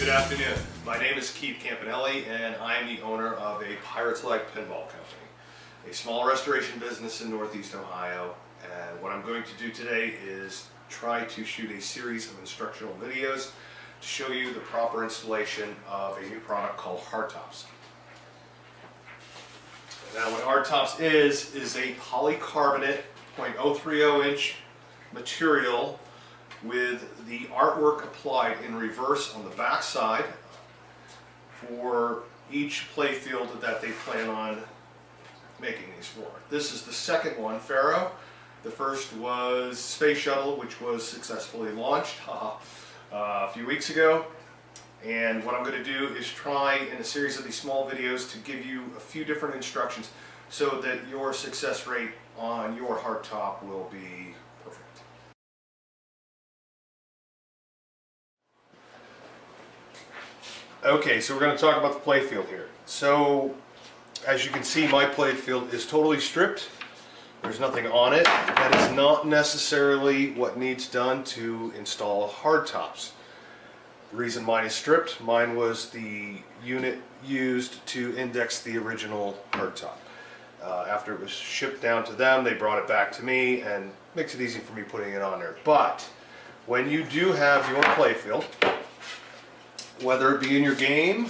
Good afternoon. My name is Keith Campanelli and I am the owner of a Pirates Like Pinball Company, a small restoration business in Northeast Ohio. And what I'm going to do today is try to shoot a series of instructional videos to show you the proper installation of a new product called Hardtops. Now what Hardtops is a polycarbonate 0.030 inch material with the artwork applied in reverse on the back side for each playfield that they plan on making these for. This is the second one, Faro. The first was Space Shuttle, which was successfully launched a few weeks ago. And what I'm going to do is try in a series of these small videos to give you a few different instructions so that your success rate on your hardtop will be perfect. Okay, so we're going to talk about the playfield here. So, as you can see, my playfield is totally stripped. There's nothing on it. That is not necessarily what needs done to install hardtops. The reason mine is stripped, mine was the unit used to index the original hardtop. After it was shipped down to them, they brought it back to me, and makes it easy for me putting it on there. But when you do have your playfield, whether it be in your game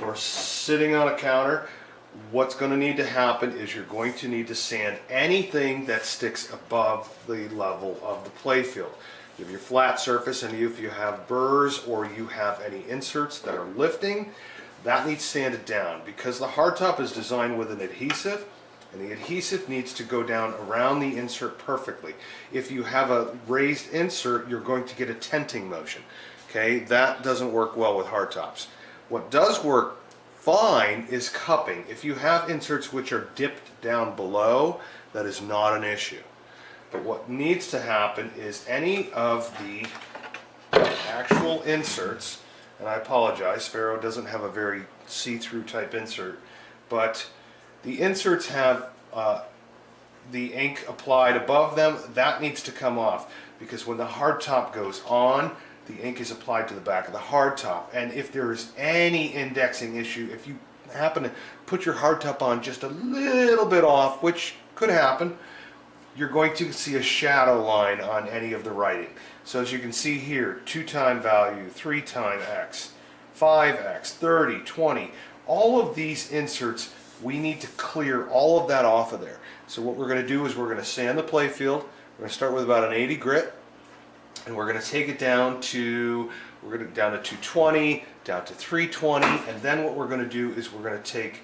or sitting on a counter, what's going to need to happen is you're going to need to sand anything that sticks above the level of the playfield. You have your flat surface, and if you have burrs or you have any inserts that are lifting, that needs sanded down because the hardtop is designed with an adhesive, and the adhesive needs to go down around the insert perfectly. If you have a raised insert, you're going to get a tenting motion. Okay, that doesn't work well with hardtops. What does work fine is cupping. If you have inserts which are dipped down below, that is not an issue. But what needs to happen is any of the actual inserts, and I apologize, Faro doesn't have a very see-through type insert, but the inserts have the ink applied above them. That needs to come off because when the hardtop goes on, the ink is applied to the back of the hardtop, and if there is any indexing issue, if you happen to put your hardtop on just a little bit off, which could happen, you're going to see a shadow line on any of the writing. So as you can see here, 2-time value, 3-time X, 5X, 30, 20, all of these inserts, we need to clear all of that off of there. So what we're going to do is we're going to sand the playfield. We're going to start with about an 80 grit. And we're going to take it down to, down to 220, down to 320, and then what we're going to do is we're going to take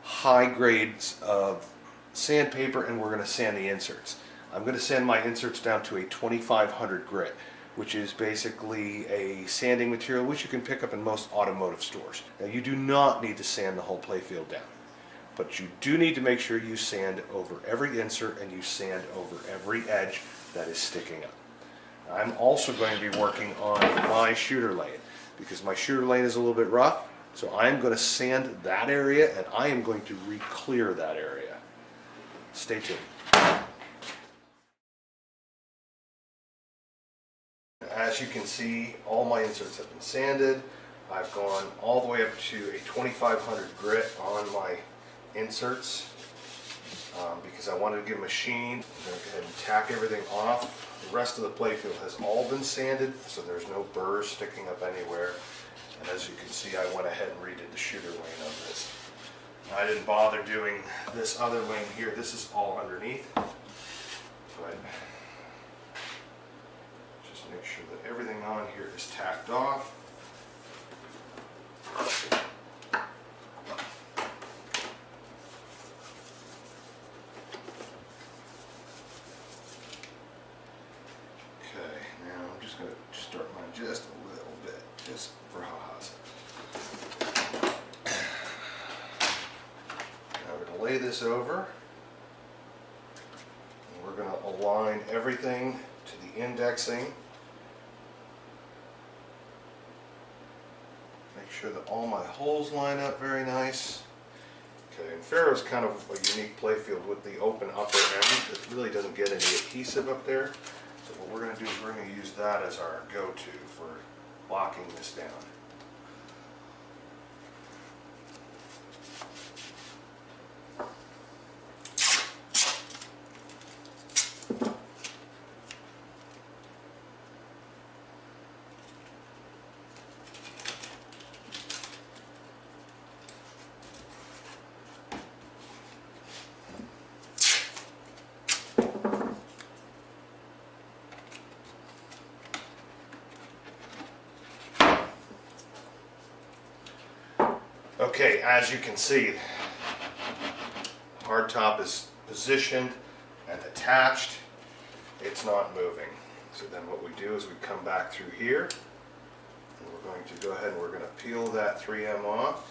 high grades of sandpaper and we're going to sand the inserts. I'm going to sand my inserts down to a 2500 grit, which is basically a sanding material which you can pick up in most automotive stores. Now you do not need to sand the whole playfield down, but you do need to make sure you sand over every insert and you sand over every edge that is sticking up. I'm also going to be working on my shooter lane because my shooter lane is a little bit rough, so I'm going to sand that area and I am going to re-clear that area. Stay tuned. As you can see, all my inserts have been sanded. I've gone all the way up to a 2500 grit on my inserts because I wanted to give them a sheen. I'm going to go ahead and tack everything off. The rest of the playfield has all been sanded, so there's no burrs sticking up anywhere. And as you can see, I went ahead and redid the shooter lane of this. I didn't bother doing this other lane here. This is all underneath. But just make sure that everything on here is tacked off. Start mine just a little bit, just for ha-has. Now we're going to lay this over, and we're going to align everything to the indexing. Make sure that all my holes line up very nice. Okay, and Faro's kind of a unique playfield with the open upper end. It really doesn't get any adhesive up there. So what we're going to do is we're going to use that as our go-to for locking this down. Okay, as you can see, hardtop is positioned and attached. It's not moving. So then what we do is we come back through here, and we're going to go ahead and we're going to peel that 3M off.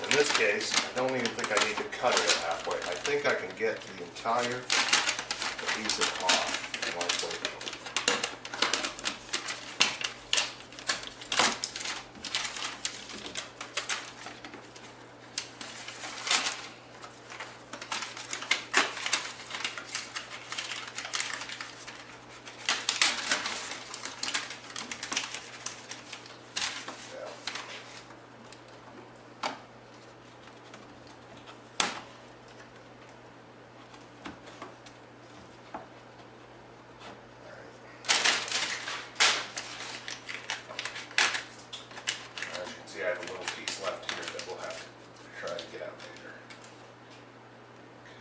In this case, I don't even think I need to cut it halfway. I think I can get the entire adhesive off my plate. I have a little piece left here that we'll have to try to get out later.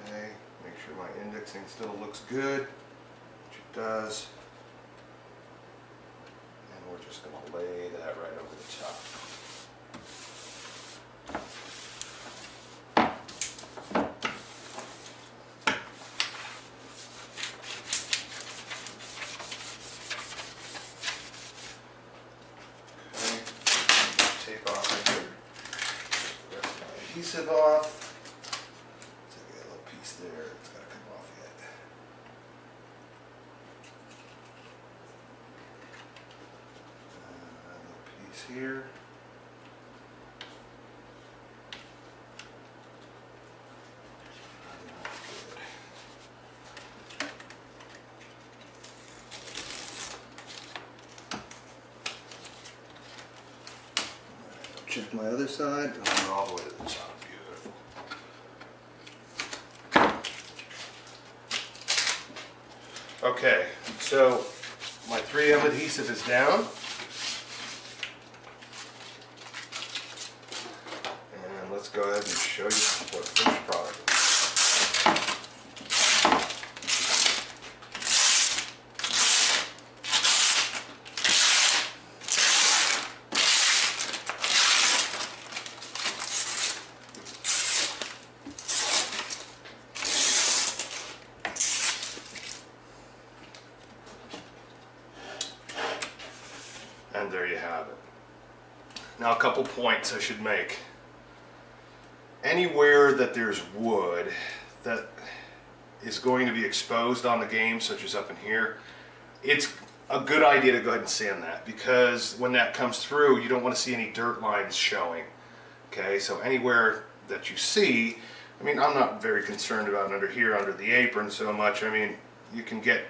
Okay, make sure my indexing still looks good, which it does. And we're just going to lay that right over the top. Adhesive off. So we got a little piece there. It's got to come off yet. A little piece here. Check my other side. Going all the way to the top. Beautiful. Okay, so my 3M adhesive is down. And let's go ahead and show you what the finished product is. And there you have it. Now a couple points I should make. Anywhere that there's wood that is going to be exposed on the game, such as up in here, it's a good idea to go ahead and sand that, because when that comes through, you don't want to see any dirt lines showing. Okay, so anywhere that you see, I mean, I'm not very concerned about under here, under the apron so much. I mean, you can get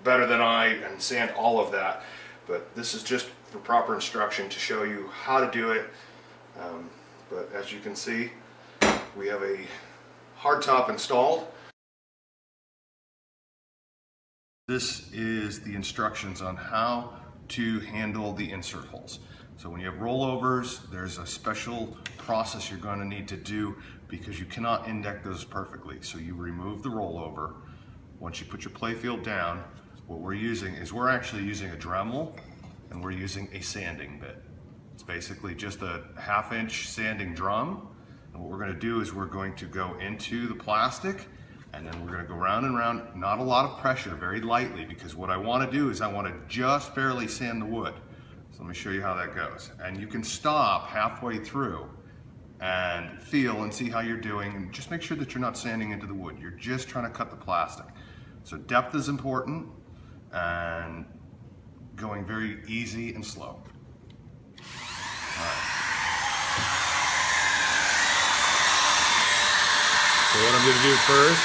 better than I and sand all of that. But this is just for proper instruction to show you how to do it. But as you can see, we have a hardtop installed. This is the instructions on how to handle the insert holes. So when you have rollovers, there's a special process you're going to need to do because you cannot index those perfectly. So you remove the rollover. Once you put your playfield down, what we're using is we're actually using a Dremel and we're using a sanding bit. It's basically just a 1/2 inch sanding drum. And what we're going to do is we're going to go into the plastic and then we're going to go round and round, not a lot of pressure, very lightly, because what I want to do is I want to just barely sand the wood. So let me show you how that goes. And you can stop halfway through and feel and see how you're doing, and just make sure that you're not sanding into the wood. You're just trying to cut the plastic. So depth is important, and going very easy and slow. So what I'm going to do first,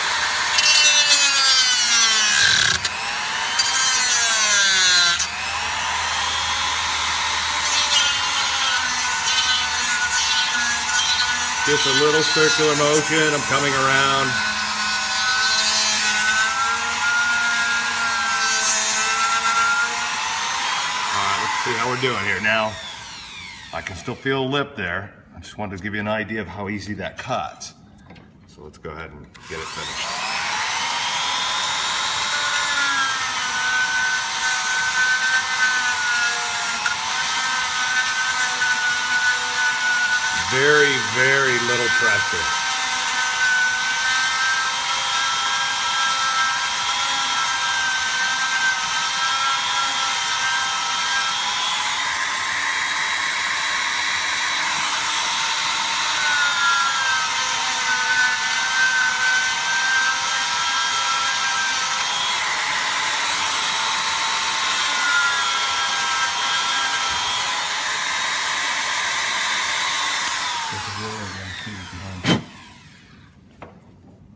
just a little circular motion. I'm coming around. All right, let's see how we're doing here. Now, I can still feel a lip there. I just wanted to give you an idea of how easy that cuts. So let's go ahead and get it finished. Very, very little pressure.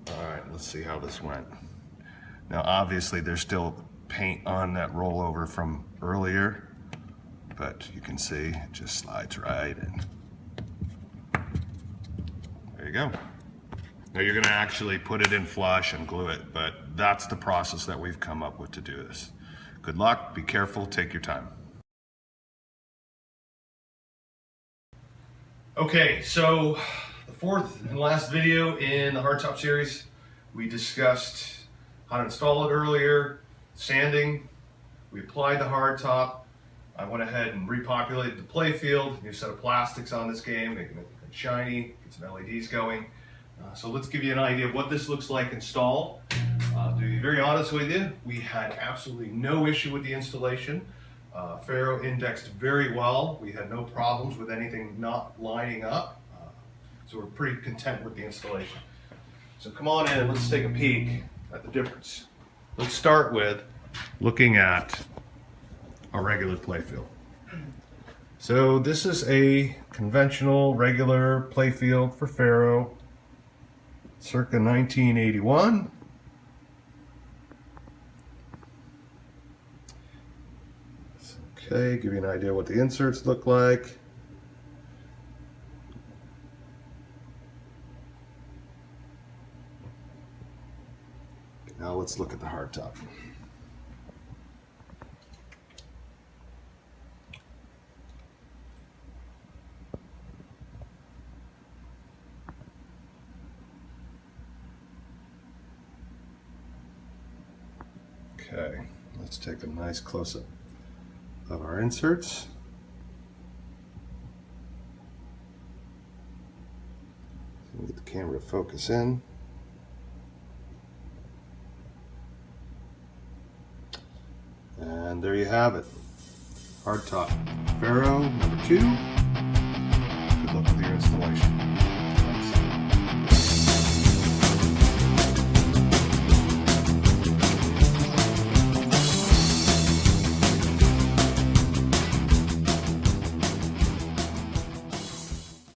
Alright, let's see how this went. Now obviously there's still paint on that rollover from earlier, but you can see it just slides right in. There you go. Now you're going to actually put it in flush and glue it, but that's the process that we've come up with to do this. Good luck, be careful, take your time. Okay, so the fourth and last video in the hardtop series, we discussed how to install it earlier, sanding, we applied the hardtop, I went ahead and repopulated the playfield, new set of plastics on this game, making it shiny, get some LEDs going. So let's give you an idea of what this looks like installed. To be very honest with you, we had absolutely no issue with the installation. Faro indexed very well. We had no problems with anything not lining up. So we're pretty content with the installation. So come on in, let's take a peek at the difference. Let's start with looking at our regular playfield. So this is a conventional regular playfield for Faro, circa 1981. Okay, give you an idea what the inserts look like. Now let's look at the hardtop. Okay, let's take a nice close-up of our inserts. Get the camera to focus in. And there you have it. Hardtop Faro number 2. Good luck with your installation.